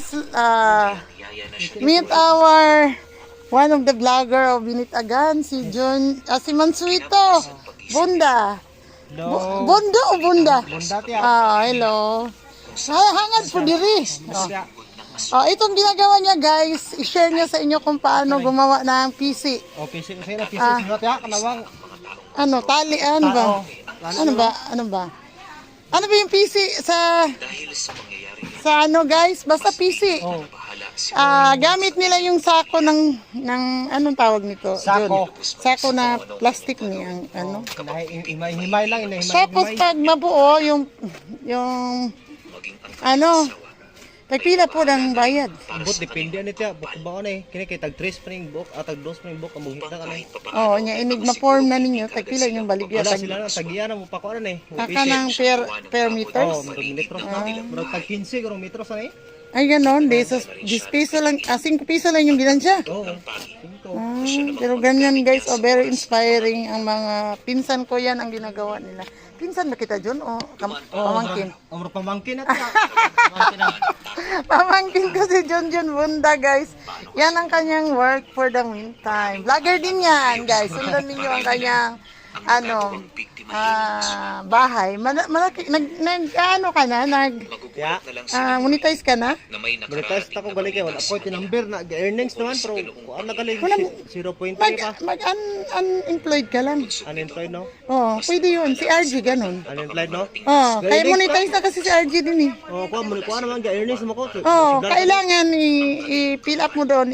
guys, meet our one of the vlogger of Binitagan, si John, si Mansuito. Bunda. Bunda o Bunda? Bunda tiya. Hello. Hangad po diri. Itong ginagawa niya guys, i-share niya sa inyo kung paano gumawa ng PC. PC ko sa'yo, PC ko tiya, kanawang. Tali, ano ba? Ano ba yung PC sa guys? Basta PC. Gamit nila yung sako ng anong tawag nito? Sako. Sako na plastic niyang Himay lang, Tapos pag mabuo yung tagpila po ng bayad. But depende ano tiya, buk ba ano kini kay tag 3 spring book at tag 2 spring book among hita kanay. Nya enigma form na ninyo, tagpila yung baligya. Wala sila na tagiya na mo pa ko ano Aka ng per meters. metros na. Murag tag 15 guro metros na Ay ganon, 10 piso lang, 5 piso lang yung bilansya. Pero ganyan guys, very inspiring ang mga pinsan ko, yan ang ginagawa nila. Pinsan ba kita John o pamangkin? Pamangkin na Pamangkin ko si John Bunda guys. Yan ang kanyang work for the meantime. Vlogger din yan guys. Sundan ninyo ang kanyang bahay. Malaki, ka na? Monetize ka na? Monetize ta ko balik wala ko tinumber na earnings naman pero kuan na galing 0.3 pa. Unemployed ka lang. Unemployed no? Pwede yun. Si RG ganun. Unemployed no? Kaya monetize na kasi si RG din eh. Kuan naman earnings mo ko. Kailangan i-fill up mo doon,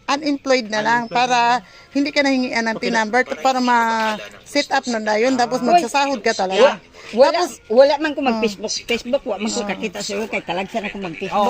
unemployed na lang para hindi ka nahingian ng PIN number para ma-set up na yun tapos magsasahod ka talaga. Wala man ko mag-Facebook. Facebook, wala man ko kakita sa iyo kay talag sana ko mag-Facebook.